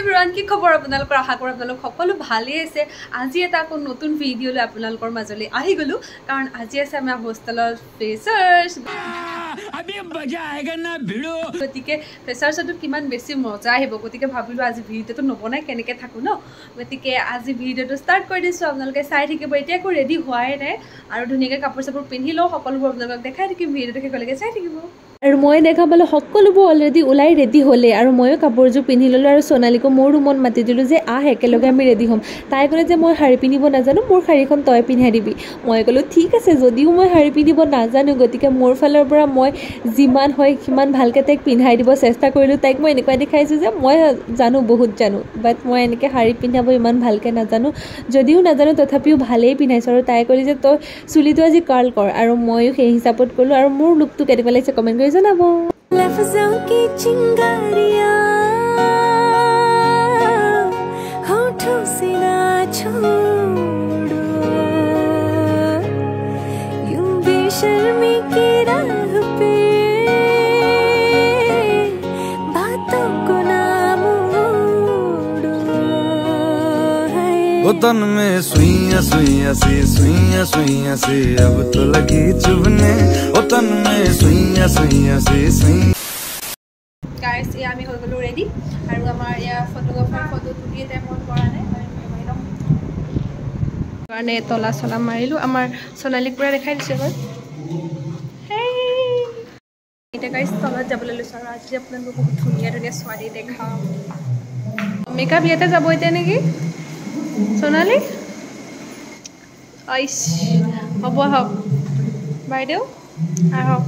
Everyone কি খবৰ আপোনালোকৰ আশা কৰোঁ আপোনালোক সকলো ভালেই আছে আজি এটা আকৌ নতুন ভিডিঅ' লৈ আপোনালোকৰ মাজলৈ আহি গ'লো কাৰণ আজি আছে আমাৰ হোষ্টেলৰ ফ্ৰেছাৰ্ছ আবি মজা আয়েগা না ভিডিঅ' গতিকে ফ্ৰেছাৰ্ছটো কিমান বেছি মজা আহিব গতিকে ভাবিলোঁ আজি ভিডিঅ'টো নবনাই কেনেকৈ থাকোঁ ন গতিকে আজি ভিডিঅ'টো ষ্টাৰ্ট কৰি দিছোঁ আপোনালোকে চাই থাকিব এতিয়া একো ৰেডি হোৱাই নাই আৰু ধুনীয়াকৈ কাপোৰ চাপোৰ পিন্ধি লওঁ সকলোবোৰ আপোনালোকক দেখাই থাকিম ভিডিঅ'টো শেষলৈকে চাই থাকিব আৰু মই দেখা পালোঁ সকলোবোৰ অলৰেডি ওলাই ৰেডি হ'লে আৰু ময়ো কাপোৰযোৰ পিন্ধি ল'লোঁ আৰু সোণালীকো মোৰ ৰুমত মাতি দিলোঁ যে একেলগে আমি ৰেডি হ'ম তাই ক'লে যে মই শাৰী পিন্ধিব নাজানো মোৰ শাৰীখন তই পিন্ধাই দিবি মই ক'লোঁ ঠিক আছে যদিও মই শাৰী পিন্ধিব নাজানো গতিকে মোৰ ফালৰ পৰা মই যিমান হয় সিমান ভালকৈ তাইক পিন্ধাই দিব চেষ্টা কৰিলোঁ তাইক মই এনেকুৱা দেখাইছোঁ যে মই জানো বহুত জানো বাট মই এনেকৈ শাৰী পিন্ধাব ইমান ভালকৈ নাজানো যদিও নাজানো তথাপিও ভালেই পিন্ধাইছোঁ আৰু তাই ক'লে যে তই চুলিটো আজি কাৰ্ল কৰ আৰু ময়ো সেই হিচাপত ক'লোঁ আৰু মোৰ লুকটো কেনেকুৱা লাগিছে কমেণ্ট কৰি জনাব लफ्ज़ों की चिंगारियां होठों से ना छोड़ो यूं बेशर्मी की राह पे बातों को ना मोड़ो वो तन में सुइयां सुइयां सी अब तो लगी चुभने वो तन में सुइयां सी गाइस ये आमी হৈ গলো ৰেডি আৰু আমাৰ ইয়া ফটোগ্ৰাফাৰ ফটো তুলি এটা মন কৰা নাই কাৰণে তলা চলা মাৰিলো আমাৰ সোণালীক পুৰা দেখাই দিছে গৈ এটা গাইস তলত যাবলৈ লৈছো আৰু আজি আপোনালোকক বহুত ধুনীয়া ধুনীয়া ছোৱালী দেখাম মেকআপ ইয়াতে যাব এতিয়া নেকি সোণালী আইছ হ'ব হ'ব বাইদেউ আহক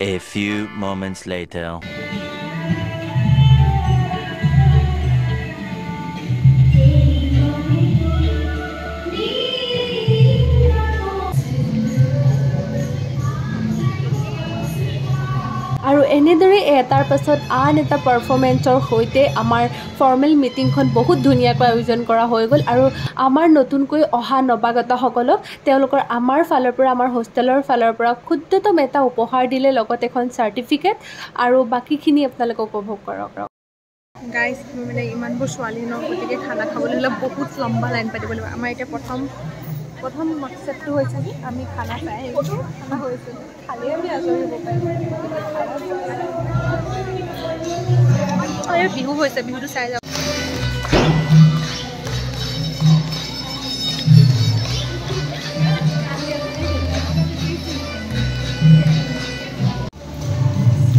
A few moments later. আৰু এনেদৰে এটাৰ পাছত আন এটা পাৰফৰ্মেঞ্চৰ সৈতে আমাৰ ফৰ্মেল মিটিংখন বহুত ধুনীয়াকৈ আয়োজন কৰা হৈ গ'ল আৰু আমাৰ নতুনকৈ অহা নৱাগতসকলক তেওঁলোকৰ আমাৰ ফালৰ পৰা আমাৰ হোষ্টেলৰ ফালৰ পৰা ক্ষুদ্ৰতম এটা উপহাৰ দিলে লগত এখন চাৰ্টিফিকেট আৰু বাকীখিনি আপোনালোকে উপভোগ কৰক গাইজ মানে ইমানবোৰ ছোৱালী ন গতিকে খানা খাবলৈ হ'লে বহুত লম্বা লাইন পাতিব লাগিব আমাৰ এতিয়া প্ৰথম মকচদটো হৈছে যে আমি খানা চাই আহিছোঁ খানা হৈছে খালেই আমি আজৰি হ'ব পাৰিম বিহু হৈছে বিহুটো চাই যাওঁ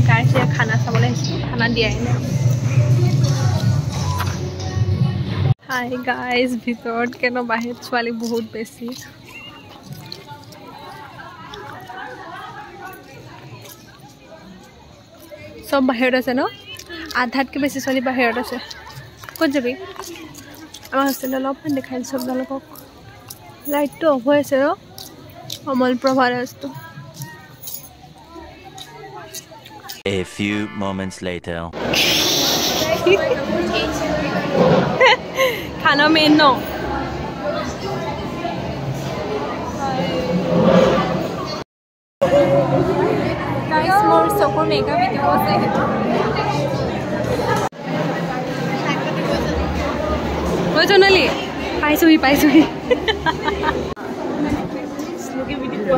গাইজ খানা চাবলৈ আহিছোঁ খানা দিয়াই নাই হাই গাইজ ভিতৰত কেনে বাহিৰত ছোৱালী বহুত বেছি সব বাহিৰত আছে ন আধাতকৈ বেছি ছোৱালী বাহিৰত আছে ক'ত যাবি আমাৰ হোষ্টেলত অলপমান দেখাই দিছোঁ আপোনালোকক লাইটটো অফ হৈ আছে ন অমল প্ৰভা ৰাজটো A few moments later. खाना मेन नो गाइस मोर सको मेगा भिडिओ আছে ওই জনালি পাইছুহি স্লোকে ভিডিও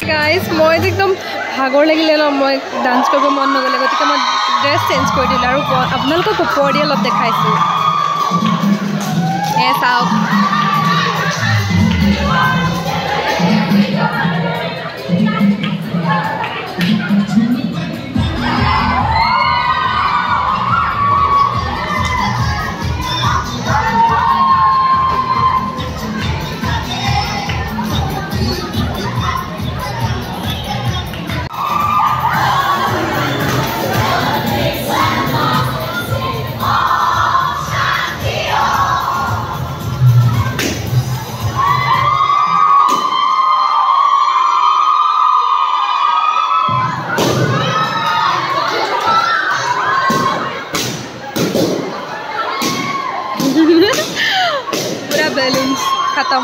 গাইজ মই একদম ভাগৰ লাগিলে ন মই ডান্স কৰিব মন নগ'লে গতিকে মই ড্ৰেছ চেঞ্জ কৰি দিলোঁ আৰু আপোনালোকক ওপৰ দি অলপ দেখাইছোঁ চাওক खत्म